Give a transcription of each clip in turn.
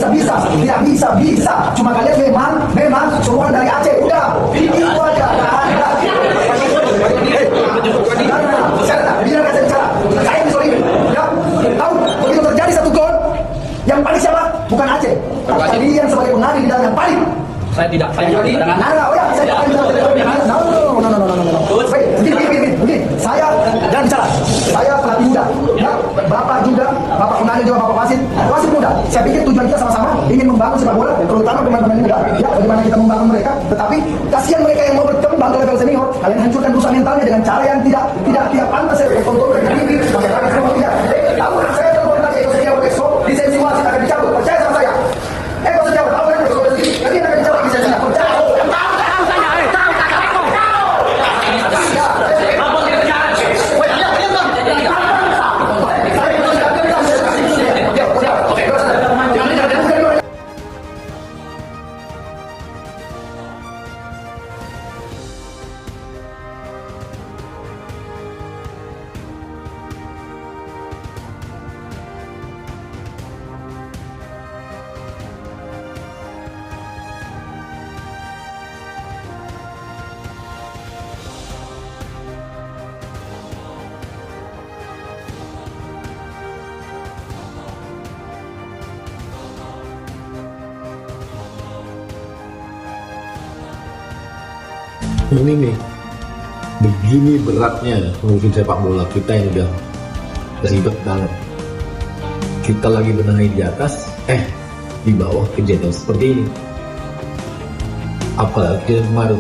Tidak bisa. Cuma kalian memang semua dari Aceh. Udah, itu aja. Biar saya bicara. Saya disolimi. Ya, tahu begitu terjadi satu gol, yang paling siapa? Bukan Aceh. Kalian sebagai pengadil di dalam yang paling. Saya tidak. Saya No. Baik, begini. Saya jangan bicara. Saya pelatih muda. Ya, Bapak juga, Bapak pengadil juga, Bapak wasit muda. Saya pikir tujuan kita sama-sama ingin membangun sepak bola, terutama pemain-pemain muda. Ya, bagaimana kita membangun mereka. Tetapi kasihan mereka yang mau berkembang ke level senior. Kalian hancurkan rusak mentalnya dengan cara yang tidak pantas. Saya kontrol mereka ini. Tahu saya telepon tadi Eko Setiawan besok lisensi wasit akan dicabut. Percaya sama saya. Eko Setiawan tahu kan besok nanti akan dicabut lisensinya. Percaya. Ini nih, begini beratnya ngurusin sepak bola kita yang udah ribet banget. Kita lagi benahi di atas, di bawah kejadian seperti ini. Apalagi kemarin,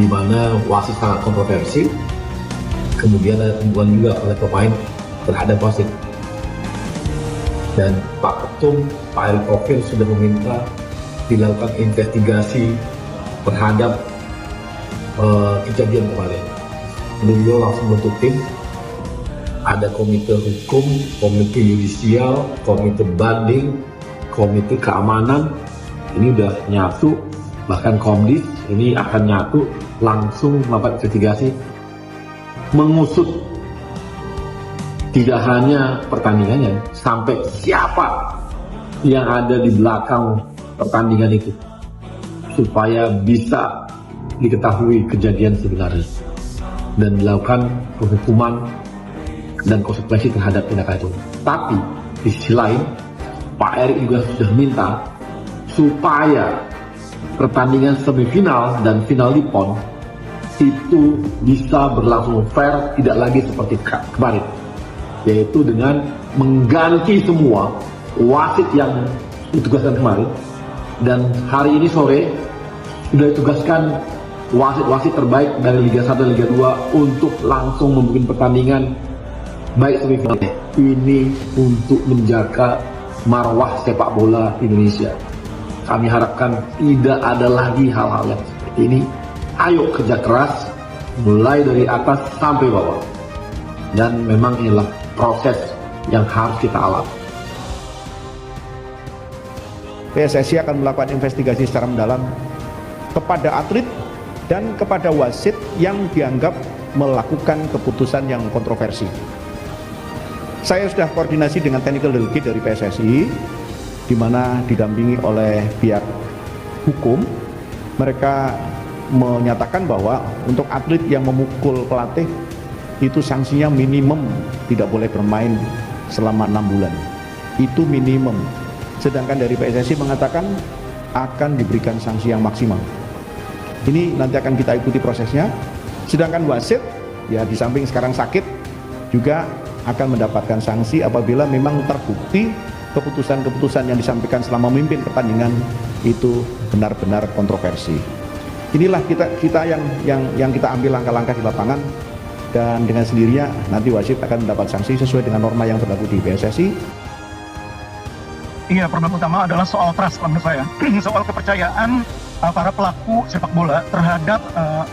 di mana wasit sangat kontroversi, kemudian ada temuan juga oleh pemain terhadap wasit. Dan Pak Ketum, Pak Erick Thohir sudah meminta dilakukan investigasi terhadap kejadian kemarin. Beliau langsung bentuk tim, ada komite hukum, komite yudisial, komite banding, komite keamanan, ini udah nyatu, bahkan Komdis ini akan nyatu, langsung melakukan investigasi, mengusut tidak hanya pertandingannya, sampai siapa yang ada di belakang pertandingan itu, supaya bisa diketahui kejadian sebenarnya dan dilakukan penghukuman dan konsekuensi terhadap tindakan itu. Tapi di sisi lain, Pak Erick juga sudah minta supaya pertandingan semifinal dan final di PON itu bisa berlangsung fair, tidak lagi seperti kemarin, yaitu dengan mengganti semua wasit yang ditugaskan kemarin, dan hari ini sore sudah ditugaskan wasit-wasit terbaik dari Liga 1 dan Liga 2 untuk langsung membuat pertandingan baik semifinal. Ini untuk menjaga marwah sepak bola Indonesia. Kami harapkan tidak ada lagi hal-hal yang seperti ini. Ayo kerja keras, mulai dari atas sampai bawah. Dan memang inilah proses yang harus kita alami. PSSI akan melakukan investigasi secara mendalam kepada atlet dan kepada wasit yang dianggap melakukan keputusan yang kontroversi. Saya sudah koordinasi dengan technical delegate dari PSSI, di mana didampingi oleh pihak hukum. Mereka menyatakan bahwa untuk atlet yang memukul pelatih itu sanksinya minimum tidak boleh bermain selama 6 bulan. Itu minimum. Sedangkan dari PSSI mengatakan akan diberikan sanksi yang maksimal. Ini nanti akan kita ikuti prosesnya. Sedangkan wasit, ya di samping sekarang sakit, juga akan mendapatkan sanksi apabila memang terbukti keputusan-keputusan yang disampaikan selama memimpin pertandingan itu benar-benar kontroversi. Inilah kita yang kita ambil langkah-langkah di lapangan, dan dengan sendirinya nanti wasit akan mendapat sanksi sesuai dengan norma yang berlaku di PSSI. Iya, problem utama adalah soal trust menurut saya. Soal kepercayaan para pelaku sepak bola terhadap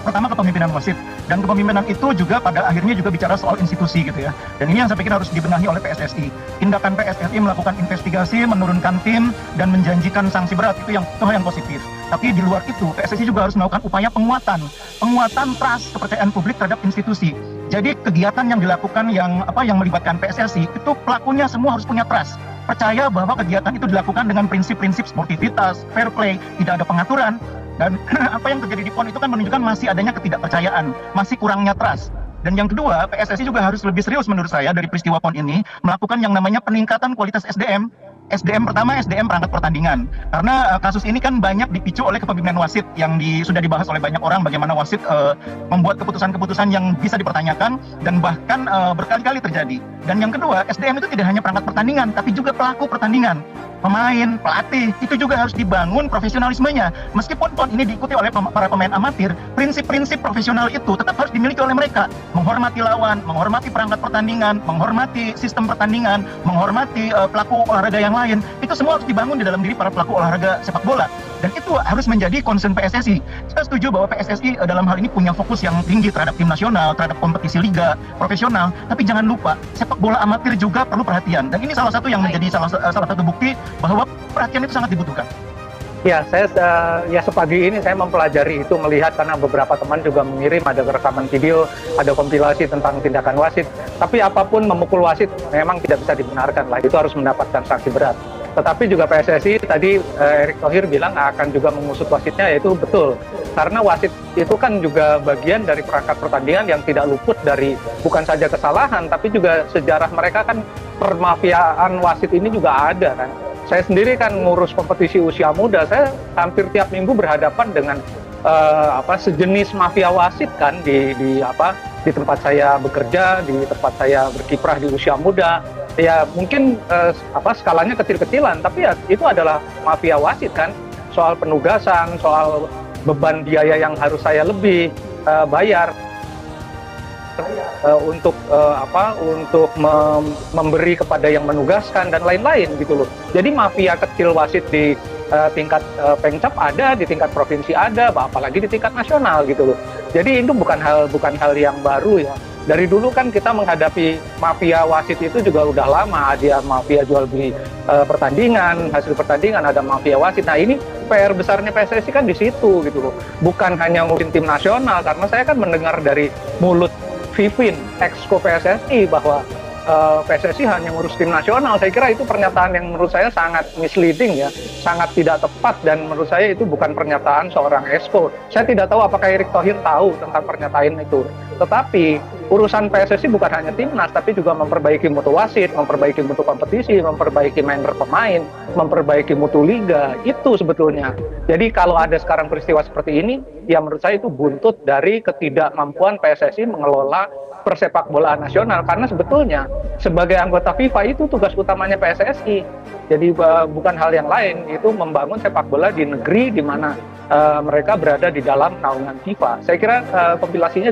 pertama kepemimpinan wasit, dan kepemimpinan itu juga pada akhirnya juga bicara soal institusi gitu ya. Dan ini yang saya pikir harus dibenahi oleh PSSI. Tindakan PSSI melakukan investigasi, menurunkan tim dan menjanjikan sanksi berat itu hal yang positif. Tapi di luar itu PSSI juga harus melakukan upaya penguatan trust, kepercayaan publik terhadap institusi. Jadi kegiatan yang dilakukan yang melibatkan PSSI itu pelakunya semua harus punya trust. percaya bahwa kegiatan itu dilakukan dengan prinsip-prinsip sportivitas, fair play, tidak ada pengaturan. Dan apa yang terjadi di PON itu kan menunjukkan masih adanya ketidakpercayaan, masih kurangnya trust. Dan yang kedua, PSSI juga harus lebih serius menurut saya dari peristiwa PON ini, melakukan yang namanya peningkatan kualitas SDM. SDM pertama, SDM perangkat pertandingan. Karena kasus ini kan banyak dipicu oleh kepemimpinan wasit yang sudah dibahas oleh banyak orang, bagaimana wasit membuat keputusan-keputusan yang bisa dipertanyakan dan bahkan berkali-kali terjadi. Dan yang kedua, SDM itu tidak hanya perangkat pertandingan, tapi juga pelaku pertandingan. Pemain, pelatih, itu juga harus dibangun profesionalismenya. Meskipun PON ini diikuti oleh para pemain amatir, prinsip-prinsip profesional itu tetap harus dimiliki oleh mereka. Menghormati lawan, menghormati perangkat pertandingan, menghormati sistem pertandingan, menghormati pelaku olahraga yang lain. Itu semua harus dibangun di dalam diri para pelaku olahraga sepak bola. Dan itu harus menjadi concern PSSI. Saya setuju bahwa PSSI dalam hal ini punya fokus yang tinggi terhadap tim nasional, terhadap kompetisi liga profesional. Tapi jangan lupa, sepak bola amatir juga perlu perhatian. Dan ini salah satu yang menjadi salah satu bukti bahwa perhatian itu sangat dibutuhkan. Ya, saya sepagi ini saya mempelajari itu, melihat karena beberapa teman juga mengirim ada rekaman video, ada kompilasi tentang tindakan wasit. Tapi apapun memukul wasit memang tidak bisa dibenarkan lah, itu harus mendapatkan sanksi berat. Tetapi juga PSSI tadi Erick Thohir bilang akan juga mengusut wasitnya, yaitu betul. Karena wasit itu kan juga bagian dari perangkat pertandingan yang tidak luput dari bukan saja kesalahan, tapi juga sejarah mereka kan permafiaan wasit ini juga ada kan. Saya sendiri kan ngurus kompetisi usia muda, saya hampir tiap minggu berhadapan dengan sejenis mafia wasit kan di tempat saya bekerja, di tempat saya berkiprah di usia muda. Ya mungkin skalanya kecil-kecilan, tapi ya itu adalah mafia wasit kan. Soal penugasan, soal beban biaya yang harus saya lebih bayar untuk memberi kepada yang menugaskan dan lain-lain gitu loh. Jadi mafia kecil wasit di tingkat Pengcap ada, di tingkat provinsi ada, apalagi di tingkat nasional gitu loh. Jadi itu bukan hal yang baru ya. Dari dulu kan kita menghadapi mafia wasit itu juga udah lama. Ada mafia jual beli pertandingan, hasil pertandingan, ada mafia wasit. Nah ini PR besarnya PSSI kan di situ gitu loh. Bukan hanya ngurusin tim nasional, karena saya kan mendengar dari mulut Vivin, ex-ko PSSI, bahwa PSSI hanya ngurus tim nasional. Saya kira itu pernyataan yang menurut saya sangat misleading ya, sangat tidak tepat, dan menurut saya itu bukan pernyataan seorang ex-ko. Saya tidak tahu apakah Erick Thohir tahu tentang pernyataan itu. Tetapi urusan PSSI bukan hanya timnas, tapi juga memperbaiki mutu wasit, memperbaiki mutu kompetisi, memperbaiki manner pemain, memperbaiki mutu liga. Itu sebetulnya. Jadi kalau ada sekarang peristiwa seperti ini, ya menurut saya itu buntut dari ketidakmampuan PSSI mengelola persepak bolaan nasional, karena sebetulnya sebagai anggota FIFA itu tugas utamanya PSSI. Jadi bukan hal yang lain, itu membangun sepak bola di negeri di mana mereka berada di dalam naungan FIFA. Saya kira kompilasinya